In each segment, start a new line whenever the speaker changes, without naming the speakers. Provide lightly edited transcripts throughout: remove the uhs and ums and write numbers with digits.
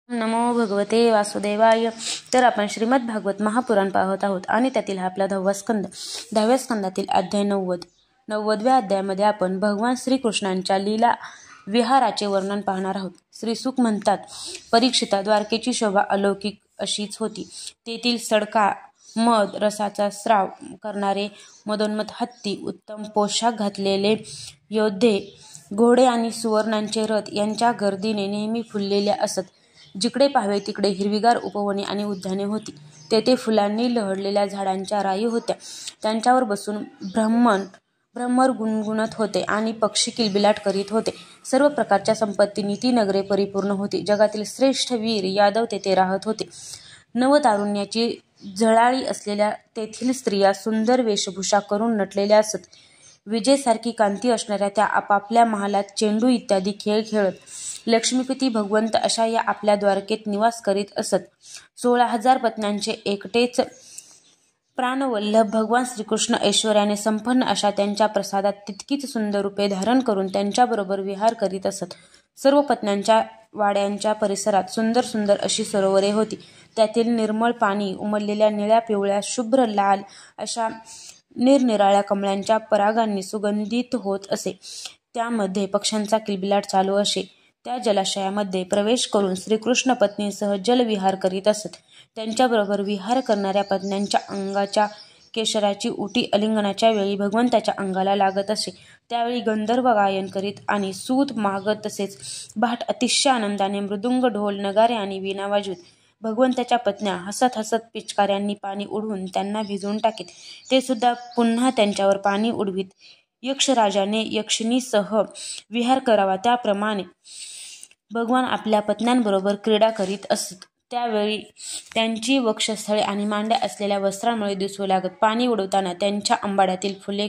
नमो भगवते वासुदेवाय. तर आपण श्रीमद भागवत महापुराण पाहत आहोत आणि त्यातील हा आपला 10वा स्कंद. 10व्या स्कंदातील अध्याय 90व्या अध्यायामध्ये आपण भगवान श्रीकृष्णांच्या लीला विहाराचे वर्णन पाहणार आहोत. श्रीसुख म्हणतात, परीक्षिता, द्वारकेची शोभा अलौकिक अशीच होती. तेथील सडका, मध रसाचा स्राव करणारे मदोन्मत हत्ती, उत्तम पोशाख घातलेले योद्धे, घोडे आणि सुवर्णांचे रथ यांच्या गर्दीने नेहमी फुललेल्या असत. जिकडे पाहावे तिकडे हिरवीगार उपवने आणि उद्याने होती. तेथे फुलांनी लहडलेल्या झाडांच्या राई होत्या. त्यांच्यावर बसून भ्रमर गुणगुणत होते आणि पक्षी किलबिलाट करीत होते. सर्व प्रकारच्या संपत्तींनी ती नगरे परिपूर्ण होती. जगातील श्रेष्ठ वीर यादव तेथे राहत होते. नवतारुण्याची झळाळी असलेल्या तेथील स्त्रिया सुंदर वेशभूषा करून नटलेल्या असत. विजेसारखी कांती असणाऱ्या त्या आपापल्या महालात चेंडू इत्यादी खेळ खेळत लक्ष्मीपती भगवंत अशा या आपल्या द्वारकेत निवास करीत असत. 16,000 पत्न्यांचे एकटेच प्राणवल्लभ भगवान श्रीकृष्ण ऐश्वर्याने संपन्न अशा त्यांच्या प्रसादात तितकीच सुंदर रूपे धारण करून त्यांच्याबरोबर विहार करीत असत. सर्व पत्न्यांच्या वाड्यांच्या परिसरात सुंदर सुंदर अशी सरोवरे होती. त्यातील निर्मळ पाणी उमललेल्या निळ्या, पिवळ्या, शुभ्र, लाल अशा निरनिराळ्या कमळांच्या परागांनी सुगंधित होत असे. त्यामध्ये पक्ष्यांचा किलबिलाट चालू असे. त्या जलाशयामध्ये प्रवेश करून श्रीकृष्ण पत्नीसह जलविहार करीत असत. त्यांच्याबरोबर विहार करणाऱ्या पत्न्यांच्या अंगाच्या केशराची उटी आलिंगनाच्या वेळी भगवंताच्या अंगाला लागत असे. त्यावेळी गंधर्व गायन करीत आणि सूत मागत तसेच भाट अतिशय आनंदाने मृदुंग, ढोल, नगारे आणि वीणा वाजवीत. भगवंताच्या पत्न्या हसत हसत पिचकाऱ्यांनी पाणी उडवून त्यांना भिजवून टाकीत. ते सुद्धा पुन्हा त्यांच्यावर पाणी उडवीत. यक्षराजाने यक्षिणीसह विहार करावा त्याप्रमाणे भगवान आपल्या पत्न्यांबरोबर क्रीडा करीत असत. त्यावेळी त्यांची वक्षस्थळे आणि मांड्या असलेल्या वस्त्रांमुळे दिसू लागत. पाणी उडवताना त्यांच्या अंबाड्यातील फुले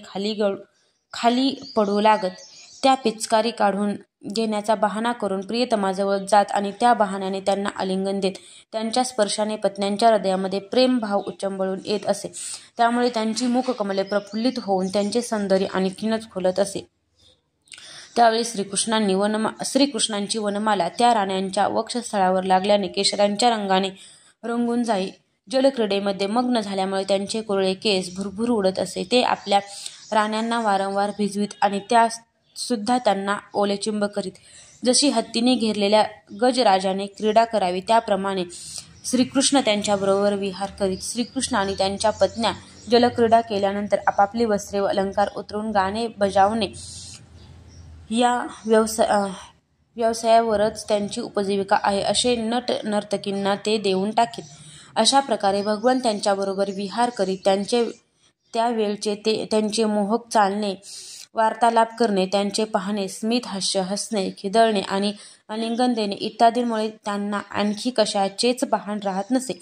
खाली पडू लागत. त्या पिचकारी काढून घेण्याचा बहाणा करून प्रियतमाजवळ जात आणि त्या बहाण्याने त्यांना आलिंगन देत. त्यांच्या स्पर्शाने पत्न्यांच्या हृदयामध्ये प्रेमभाव उच्चंबळून येत असे. त्यामुळे त्यांची मुखकमले प्रफुल्लित होऊन त्यांचे सौंदर्य आणखीनच खुलत असे. त्यावेळी श्रीकृष्णांची वनमाला त्या राण्यांच्या वक्षस्थळावर लागल्याने केशरांच्या रंगाने रंगून जाई. जलक्रीडेमध्ये मग्न झाल्यामुळे त्यांचे कुरळे केस भुरभुर उडत असे. ते आपल्या राण्यांना वारंवार भिजवीत आणि त्या सुद्धा त्यांना ओलेचिंब करीत. जशी हत्तीने घेरलेल्या गजराजाने क्रीडा करावी त्याप्रमाणे श्रीकृष्ण त्यांच्याबरोबर विहार करीत. श्रीकृष्ण आणि त्यांच्या पत्न्या जलक्रीडा केल्यानंतर आपापली वस्त्रे व अलंकार उतरून गाणे बजावणे या व्यवसायावरच त्यांची उपजीविका आहे असे नट नर्तकींना ते देऊन टाकीत. अशा प्रकारे भगवान त्यांच्याबरोबर विहार करीत. त्या वेळचे त्यांचे मोहक चालणे, वार्तालाप करणे, त्यांचे पाहणे, स्मित हास्य, हसणे, खिदळणे आणि आलिंगन देणे इत्यादींमुळे त्यांना आणखी कशाचेच भान राहत नसे.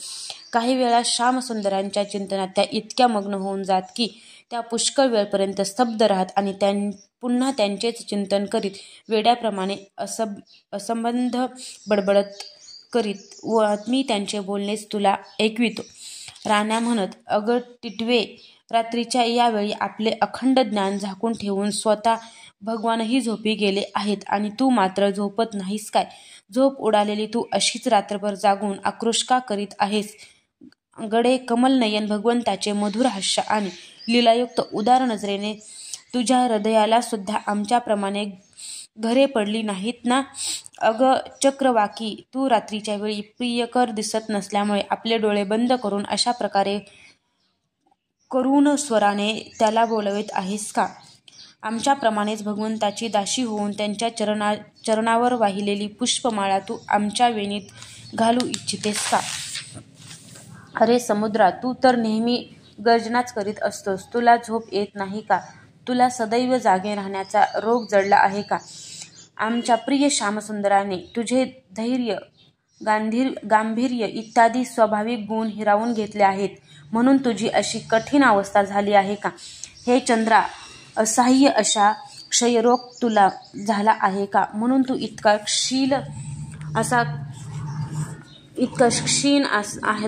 काही वेळा श्यामसुंदरांच्या चिंतनात त्या इतक्या मग्न होऊन जात की त्या पुष्कळ वेळपर्यंत स्तब्ध राहत आणि पुन्हा त्यांचेच चिंतन करीत वेड्याप्रमाणे असंबद्ध बडबडत करीत. व मी त्यांचे बोलणेच तुला ऐकवितो. राण्या म्हणत, अगं टिटवे, रात्रीच्या यावेळी आपले अखंड ज्ञान झाकून ठेवून स्वतः भगवानही झोपी गेले आहेत आणि तू मात्र झोपत नाहीस काय? झोप उडालेली तू अशीच रात्रभर जागून आक्रोश का करीत आहेस? गडे कमलनयन भगवंताचे मधुर हास्य आणि लीलायुक्त उदार नजरेने तुझ्या हृदयाला सुद्धा आमच्याप्रमाणे घरे पडली नाहीत ना? अगं चक्रवाकी, तू रात्रीच्या वेळी प्रियकर दिसत नसल्यामुळे आपले डोळे बंद करून अशा प्रकारे करुण स्वराने त्याला बोलवीत आहेस का? आमच्याप्रमाणेच भगवंताची दासी होऊन त्यांच्या चरणावर वाहिलेली पुष्पमाळा तू आमच्या वेणीत घालू इच्छितेस का? अरे समुद्रा, तू तर नेहमी गर्जनाच करीत असतोस. तुला झोप येत नाही का? तुला सदैव जागे राहण्याचा रोग जडला आहे का? आमच्या प्रिय श्यामसुंदराने तुझे धैर्य, गांभीर्य इत्यादी स्वाभाविक गुण हिरावून घेतले आहेत म्हणून तुझी अशी कठीण अवस्था झाली आहे का? हे चंद्रा, असह्य अशा क्षयरोग तुला झाला आहे का? म्हणून तू इतका क्षीण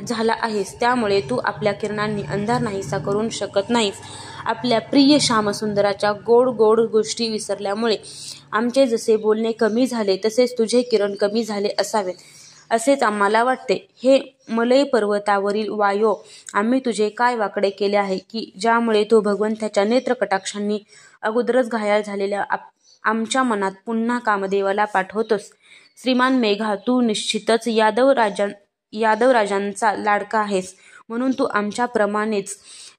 झाला आहेस. त्यामुळे तू आपल्या किरणांनी अंधार नाहीसा करू शकत नाहीस. आपल्या प्रिय श्यामसुंदराच्या गोड गोड गोष्टी विसरल्यामुळे आमचे जसे बोलणे कमी झाले तसेच तुझे किरण कमी झाले असावेत. असेच आम्हाला वाटते. हे मलय पर्वतावरील वायो, आम्ही तुझे काय वाकडे केले आहे की ज्यामुळे तू भगवंताच्या नेत्रकटाक्षांनी अगोदरच घायाळ झालेल्या आमच्या मनात पुन्हा कामदेवाला पाठवतोस? श्रीमान मेघा, तू निश्चितच यादवराजांचा लाडका आहेस, म्हणून तू आमच्याप्रमाणेच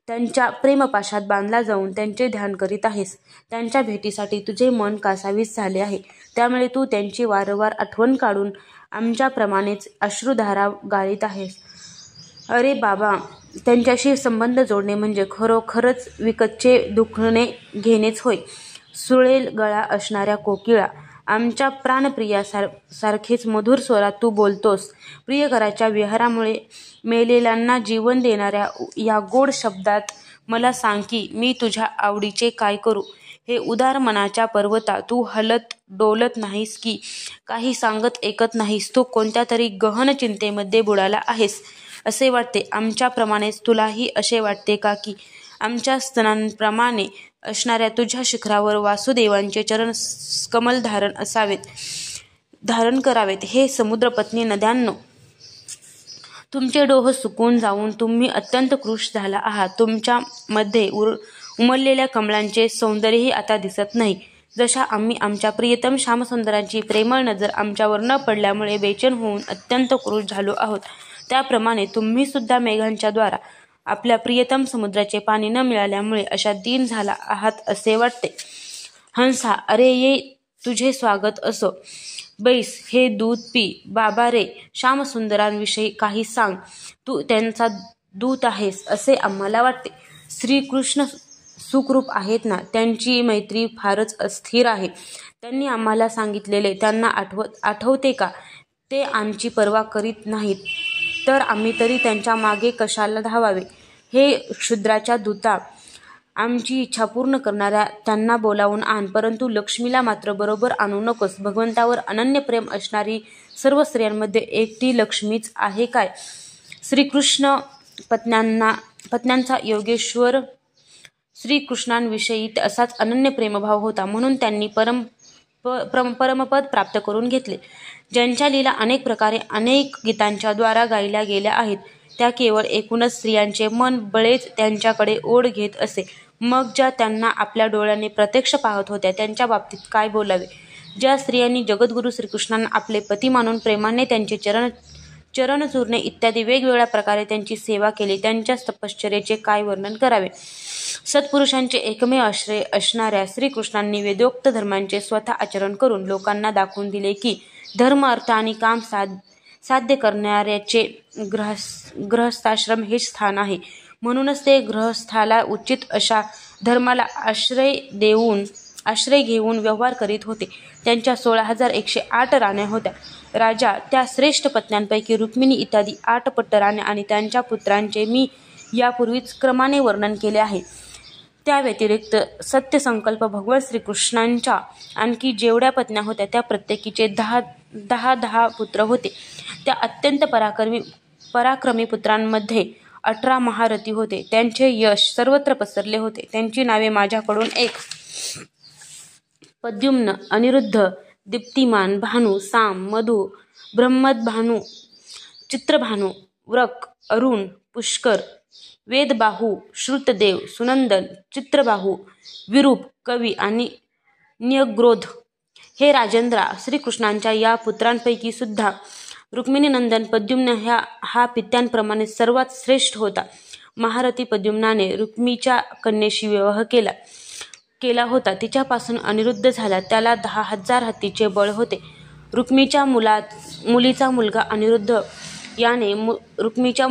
त्यांच्या प्रेमपाशात बांधला जाऊन त्यांचे ध्यान करीत आहेस. त्यांच्या भेटीसाठी तुझे मन कासावीस झाले आहे, त्यामुळे तू त्यांची वारंवार आठवण काढून आमच्याप्रमाणेच अश्रुधारा गाळीत आहेस. अरे बाबा, त्यांच्याशी संबंध जोडणे म्हणजे खरोखरच विकतचे दुखणे घेणेच होय. सुळेल गळा असणाऱ्या कोकिळा, आमच्या प्राणप्रियासारखेच मधुर स्वरात तू बोलतोस. प्रियकराच्या विहारामुळे मेलेल्यांना जीवन देणाऱ्या या गोड शब्दात मला सांग की मी तुझ्या आवडीचे काय करू? हे उदार मनाच्या पर्वता, तू हलत डोलत नाहीस की काही सांगत ऐकत नाहीस. तू कोणत्या तरी गहन चिंतेमध्ये बुडाला आहेस असे वाटते. आमच्याप्रमाणेच तुलाही असे वाटते का की आमच्या स्तनांप्रमाणे असणाऱ्या तुझ्या शिखरावर वासुदेवांचे चरण कमल धारण करावेत? हे समुद्रपत्नी नद्यांनो, तुमचे डोह सुकून जाऊन तुम्ही अत्यंत कृश झाला आहात. तुमच्यामध्ये उमललेल्या कमळांचे सौंदर्यही आता दिसत नाही. जशा आम्ही आमच्या प्रियतम श्यामसुंदरांची प्रेमळ नजर आमच्यावर न पडल्यामुळे बेचैन होऊन अत्यंत क्रुश झालो आहोत, त्याप्रमाणे तुम्ही सुद्धा मेघांच्या द्वारा आपल्या प्रियतम समुद्राचे पाणी न मिळाल्यामुळे अशा दीन झाला आहात असे वाटते. हंसा, अरे ये, तुझे स्वागत असो. बैस, हे दूध पी. बाबा रे, श्यामसुंदरांविषयी काही सांग. तू त्यांचा दूत आहेस असे आम्हाला वाटते. श्रीकृष्ण सुखरूप आहेत ना? त्यांची मैत्री फारच अस्थिर आहे. त्यांनी आम्हाला सांगितलेले त्यांना आठवते का? ते आमची पर्वा करीत नाहीत तर आम्ही तरी त्यांच्या मागे कशाला धावावे? हे क्षुद्राच्या दूता, आमची इच्छा पूर्ण करणाऱ्या त्यांना बोलावून आण, परंतु लक्ष्मीला मात्र बरोबर आणू नकोस. भगवंतावर अनन्य प्रेम असणारी सर्व स्त्रियांमध्ये एकटी लक्ष्मीच आहे काय? श्रीकृष्ण पत्न्यांचा योगेश्वर श्रीकृष्णांविषयी असाच अनन्य प्रेमभाव होता, म्हणून त्यांनी परमपद प्राप्त करून घेतले. ज्यांच्या लीला अनेक प्रकारे अनेक गीतांच्या द्वारा गायल्या गेल्या आहेत, त्या केवळ एकूणच स्त्रियांचे मन बळेच त्यांच्याकडे ओढ घेत असे. मग ज्या त्यांना आपल्या डोळ्यांनी प्रत्यक्ष पाहत होत्या त्यांच्या बाबतीत काय बोलावे? ज्या स्त्रियांनी जगद्गुरू श्रीकृष्णांना आपले पती मानून प्रेमाने त्यांचे चरण चूर्णे इत्यादी वेगवेगळ्या प्रकारे त्यांची सेवा केली, त्यांच्या तपश्चर्येचे काय वर्णन करावे? सत्पुरुषांचे एकमेव आश्रय असणाऱ्या श्रीकृष्णांनी वेदोक्त धर्मांचे स्वतः आचरण करून लोकांना दाखवून दिले की धर्म, अर्थ आणि काम साध्य करणाऱ्याचे गृहस्थाश्रम हे स्थान आहे. म्हणूनच ते गृहस्थाला उचित अशा धर्माला आश्रय घेऊन व्यवहार करीत होते. त्यांच्या 16,108 राण्या होत्या. राजा, त्या श्रेष्ठ पत्न्यांपैकी रुक्मिणी इत्यादी 8 पट्टराण्या आणि त्यांच्या पुत्रांचे मी यापूर्वीच क्रमाने वर्णन केले आहे. त्या व्यतिरिक्त सत्यसंकल्प भगवान श्रीकृष्णांच्या आणखी जेवढ्या पत्न्या होत्या त्या प्रत्येकीचे 10 पुत्र होते. त्या अत्यंत पराक्रमी पुत्रांमध्ये 18 महारथी होते. त्यांचे यश सर्वत्र पसरले होते. त्यांची नावे माझ्याकडून प्रद्युम्न, अनिरुद्ध, दीप्तिमान, भानु, साम, मधु, ब्रह्मदभानु, चित्रभानु, वृक, अरुण, पुष्कर, वेदबाहू, श्रुतदेव, सुनंदन, चित्रबाहू, विरूप, कवी आणि न्यग्रोध. हे राजेंद्रा, श्रीकृष्णांच्या या पुत्रांपैकी सुद्धा रुक्मिणीनंदन प्रद्युम्न हा पित्यांप्रमाणे सर्वात श्रेष्ठ होता. महारथी प्रद्युम्नाने रुक्मीच्या कन्येशी विवाह केला होता. तिच्यापासून अनिरुद्ध झाला. त्याला 10,000 हत्तीचे बळ होते. रुक्मीच्या मुलीचा मुलगा अनिरुद्ध याने रुक्मीच्या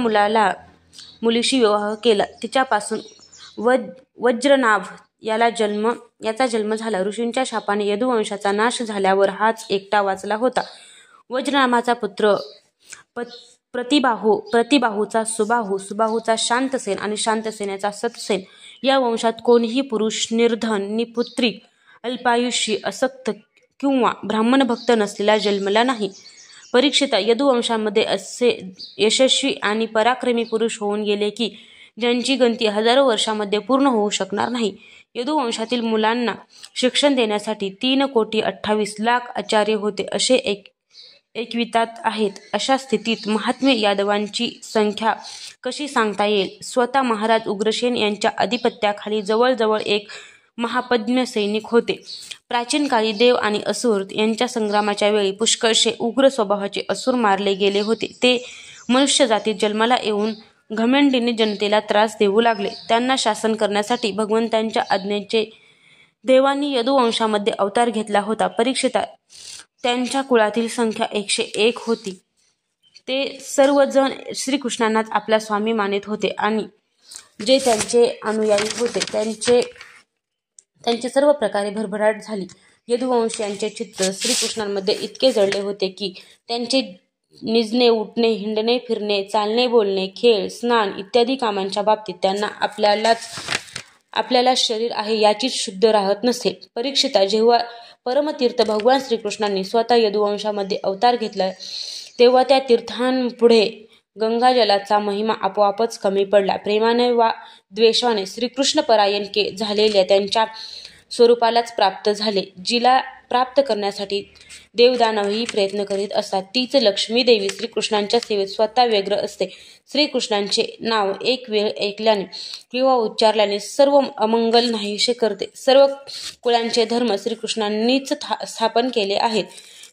मुलीशी विवाह केला. तिच्यापासून वज्रनाभ याचा जन्म झाला. ऋषींच्या शापाने यदुवंशाचा नाश झाल्यावर हाच एकटा वाचला होता. वज्रनाभाचा पुत्र प्रतिबाहूचा सुबाहू, सुबाहूचा शांतसेन आणि शांतसेनाचा सतसेन. या वंशात कोणीही पुरुष निर्धन, निपुत्रिक, अल्पायुषी, असक्त किंवा ब्राह्मण भक्त नसलेला जन्मला नाही. परीक्षिता, यदुवंशामध्ये असे यशस्वी आणि पराक्रमी पुरुष होऊन गेले की ज्यांची गणती हजारो वर्षांमध्ये पूर्ण होऊ शकणार नाही. यदुवंशातील मुलांना शिक्षण देण्यासाठी 3,28,00,000 आचार्य होते. असे एकवितात आहेत. अशा स्थितीत महात्मे यादवांची संख्या कशी सांगता येईल? स्वतः महाराज उग्रसेन यांच्या अधिपत्याखाली जवळजवळ एक महापद्म सैनिक होते. प्राचीन काळी देव आणि असुर यांच्या संग्रामाच्या वेळी पुष्कळसे उग्र स्वभावाचे असुर मारले गेले होते. ते मनुष्य जातीत जन्माला येऊन घमेंडीने जनतेला त्रास देऊ लागले. त्यांना शासन करण्यासाठी भगवंतांच्या आज्ञेचे देवांनी यदुवंशामध्ये अवतार घेतला होता. परीक्षिता त्यांच्या कुळातील संख्या 101 होती. ते सर्वजण श्रीकृष्णांनाच आपला स्वामी मानित होते आणि जे त्यांचे अनुयायी होते त्यांचे सर्व प्रकारे भरभराट झाली. यदुवंशीयांचे चित्त श्रीकृष्णांमध्ये इतके जडले होते की त्यांचे निजणे, उठणे, हिंडणे, फिरणे, चालणे, बोलणे, खेळ, स्नान इत्यादी कामांच्या बाबतीत त्यांना आपल्याला शरीर आहे याचीच शुद्ध राहत नसे. परीक्षिता, जेव्हा परमतीर्थ भगवान श्रीकृष्णांनी स्वतः यदुवंशामध्ये अवतार घेतला तेव्हा त्या तीर्थांपुढे गंगाजलाचा महिमा आपोआपच कमी पडला. प्रेमाने वा द्वेषाने श्रीकृष्ण परायण झालेल्या त्यांच्या स्वरूपालाच प्राप्त झाले. जिला प्राप्त करण्यासाठी देवदानवही प्रयत्न करीत असतात तीच लक्ष्मी देवी श्रीकृष्णांच्या सेवेत स्वतः व्यग्र असते. श्रीकृष्णांचे नाव एक वेळ ऐकल्याने किंवा उच्चारल्याने सर्व अमंगल नाहीसे करते. सर्व कुळांचे धर्म श्रीकृष्णांनीच स्थापन केले आहेत.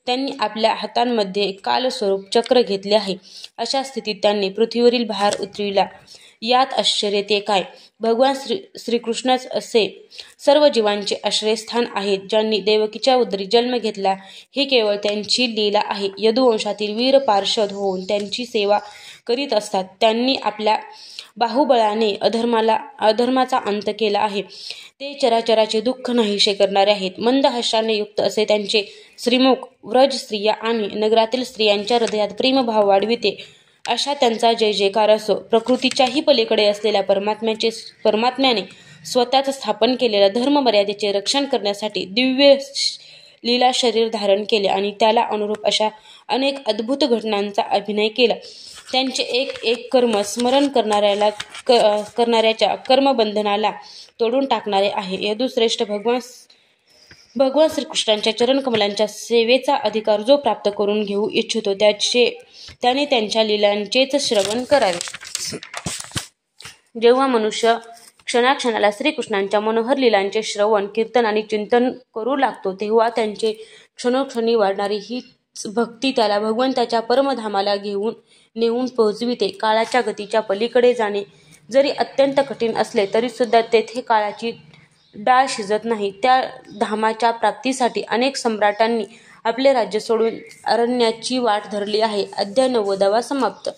त्यांनी आपल्या हातांमध्ये कालस्वरूप चक्र घेतले आहे. अशा स्थितीत त्यांनी पृथ्वीवरील भार उतरविला. यात आश्चर्य ते काय? भगवान श्रीकृष्णच असे सर्व जीवांचे आश्रयस्थान आहेत. ज्यांनी देवकीच्या उदरी जन्म घेतला हे केवळ त्यांची लीला आहे. यदुवंशातील वीर पार्षद होऊन त्यांची सेवा करीत असतात. त्यांनी आपल्या बाहुबळाने अधर्माचा अंत केला आहे. ते चराचराचे दुःख नाहीसे करणारे आहेत. मंद हास्याने युक्त असे त्यांचे श्रीमुख व्रज स्त्रिया आणि नगरातील स्त्रियांच्या हृदयात प्रेमभाव वाढविते. अशा त्यांचा जय जयकार असो. प्रकृतीच्याही पलीकडे असलेल्या परमात्म्याने स्वतःच स्थापन केलेल्या धर्म मर्यादेचे रक्षण करण्यासाठी दिव्य लीला शरीर धारण केले आणि त्याला अनुरूप अशा अनेक अद्भुत घटनांचा अभिनय केला. त्यांचे एक एक कर्म स्मरण करणाऱ्याच्या कर्मबंधनाला तोडून टाकणारे आहे. यदुश्रेष्ठ भगवान श्रीकृष्णांच्या चरणकमलांच्या सेवेचा अधिकार जो प्राप्त करून घेऊ इच्छितो त्याने त्यांच्या लीलांचेच श्रवण करावे. जेव्हा मनुष्य क्षणाक्षणाला श्रीकृष्णांच्या मनोहर लीलांचे श्रवण, कीर्तन आणि चिंतन करू लागतो तेव्हा त्यांचे क्षणोक्षणी वाढणारी ही भक्ती त्याला भगवंताच्या परमधामाला नेऊन पोहोचविते. काळाच्या गतीच्या पलीकडे जाणे जरी अत्यंत कठीण असले तरी सुद्धा तेथे काळाची डाळ शिजत नाही. त्या धामाच्या प्राप्तीसाठी अनेक सम्राटांनी आपले राज्य सोडून अरण्याची वाट धरली आहे. अध्याय 90 समाप्त.